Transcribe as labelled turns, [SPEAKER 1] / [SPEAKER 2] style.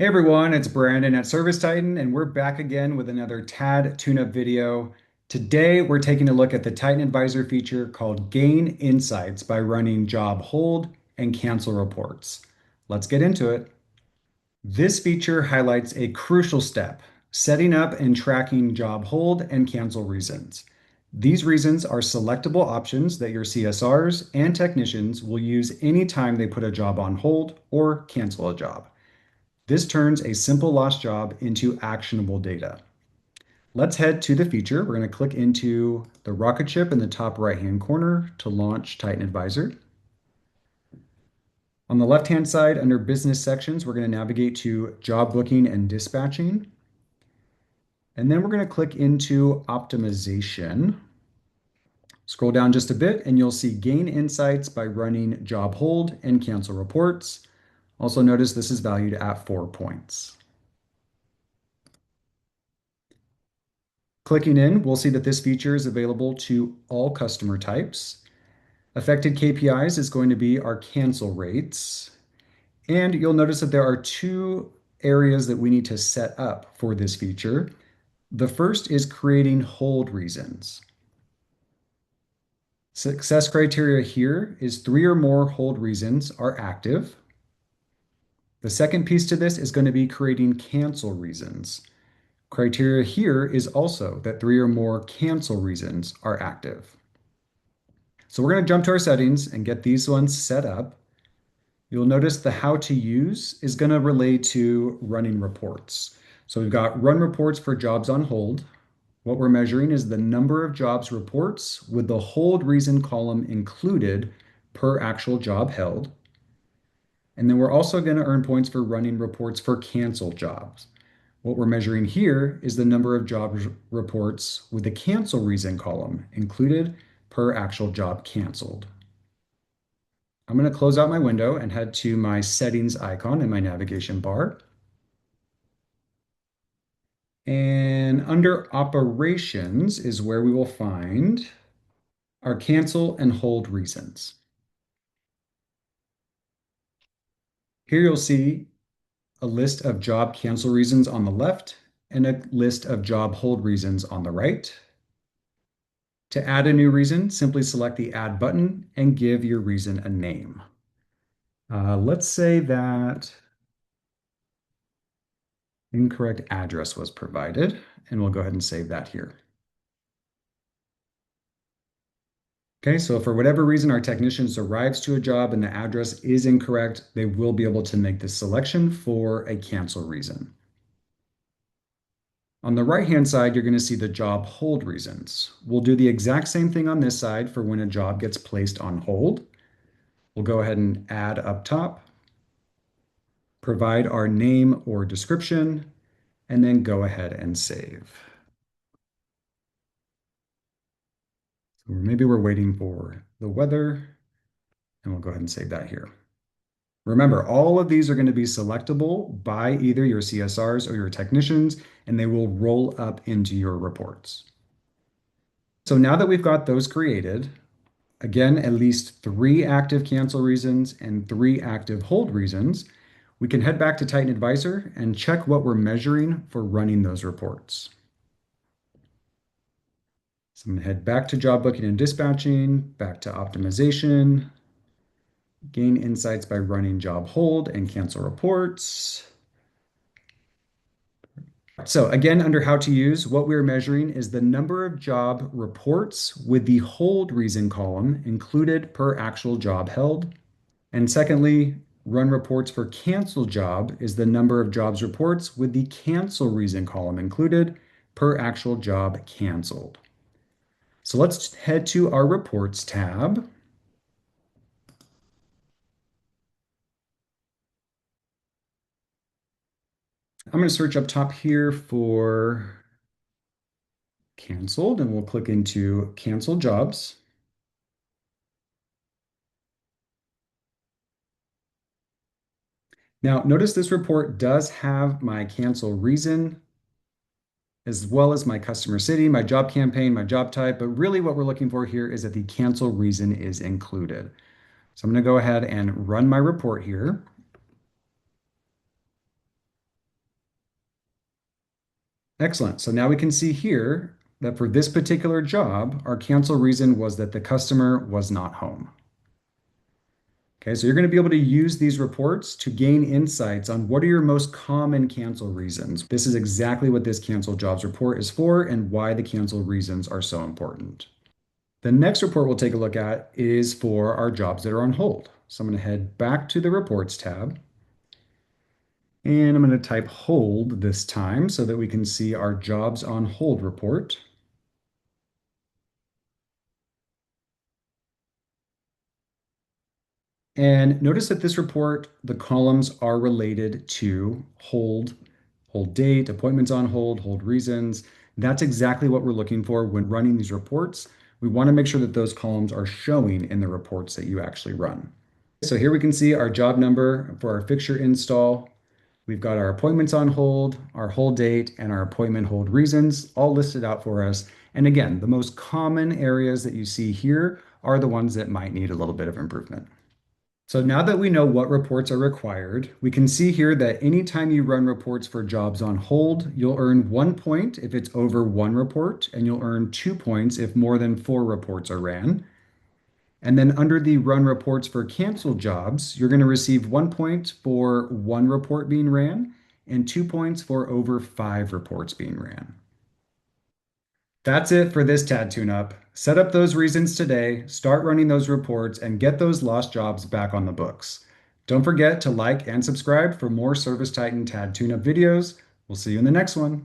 [SPEAKER 1] Hey everyone, it's Brandon at ServiceTitan, and we're back again with another TAD tune-up video. Today, we're taking a look at the TitanAdvisor feature called Gain Insights by running job hold and cancel reports. Let's get into it. This feature highlights a crucial step, setting up and tracking job hold and cancel reasons. These reasons are selectable options that your CSRs and technicians will use anytime they put a job on hold or cancel a job. This turns a simple lost job into actionable data. Let's head to the feature. We're going to click into the rocket ship in the top right-hand corner to launch TitanAdvisor. On the left-hand side, under business sections, we're going to navigate to job booking and dispatching. And then we're going to click into optimization. Scroll down just a bit and you'll see gain insights by running job hold and cancel reports. Also notice this is valued at 4 points. Clicking in, we'll see that this feature is available to all customer types. Affected KPIs is going to be our cancel rates. And you'll notice that there are two areas that we need to set up for this feature. The first is creating hold reasons. Success criteria here is 3 or more hold reasons are active. The second piece to this is going to be creating cancel reasons. Criteria here is also that 3 or more cancel reasons are active. So we're going to jump to our settings and get these ones set up. You'll notice the how to use is going to relate to running reports. So we've got run reports for jobs on hold. What we're measuring is the number of jobs reports with the hold reason column included per actual job held. And then we're also going to earn points for running reports for canceled jobs. What we're measuring here is the number of job reports with the cancel reason column included per actual job canceled. I'm going to close out my window and head to my settings icon in my navigation bar. And under operations is where we will find our cancel and hold reasons. Here you'll see a list of job cancel reasons on the left and a list of job hold reasons on the right. To add a new reason, simply select the Add button and give your reason a name. Let's say that incorrect address was provided, and we'll go ahead and save that here. Okay, so for whatever reason our technicians arrives to a job and the address is incorrect, they will be able to make this selection for a cancel reason. On the right-hand side, you're going to see the job hold reasons. We'll do the exact same thing on this side for when a job gets placed on hold. We'll go ahead and add up top, provide our name or description, and then go ahead and save. So maybe we're waiting for the weather, and we'll go ahead and save that here. Remember, all of these are going to be selectable by either your CSRs or your technicians, and they will roll up into your reports. So now that we've got those created, again, at least 3 active cancel reasons and 3 active hold reasons, we can head back to TitanAdvisor and check what we're measuring for running those reports. So I'm going to head back to job booking and dispatching, back to optimization, gain insights by running job hold and cancel reports. So again, under how to use, what we're measuring is the number of job reports with the hold reason column included per actual job held. And secondly, run reports for cancel job is the number of jobs reports with the cancel reason column included per actual job canceled. So let's head to our reports tab. I'm going to search up top here for canceled, and we'll click into cancel jobs. Now, notice this report does have my cancel reason, as well as my customer city, my job campaign, my job type, but really what we're looking for here is that the cancel reason is included. So I'm going to go ahead and run my report here. Excellent. So now we can see here that for this particular job, our cancel reason was that the customer was not home. Okay, so you're going to be able to use these reports to gain insights on what are your most common cancel reasons. This is exactly what this cancel jobs report is for and why the cancel reasons are so important. The next report we'll take a look at is for our jobs that are on hold. So I'm going to head back to the reports tab and I'm going to type hold this time so that we can see our jobs on hold report. And notice that this report, the columns are related to hold, hold date, appointments on hold, hold reasons. That's exactly what we're looking for when running these reports. We want to make sure that those columns are showing in the reports that you actually run. So here we can see our job number for our fixture install. We've got our appointments on hold, our hold date, and our appointment hold reasons all listed out for us. And again, the most common areas that you see here are the ones that might need a little bit of improvement. So now that we know what reports are required, we can see here that anytime you run reports for jobs on hold, you'll earn 1 point if it's over one report, and you'll earn 2 points if more than 4 reports are ran. And then under the run reports for canceled jobs, you're going to receive 1 point for one report being ran and 2 points for over 5 reports being ran. That's it for this TAD tune-up. Set up those reasons today, start running those reports, and get those lost jobs back on the books. Don't forget to like and subscribe for more ServiceTitan TAD tune-up videos. We'll see you in the next one.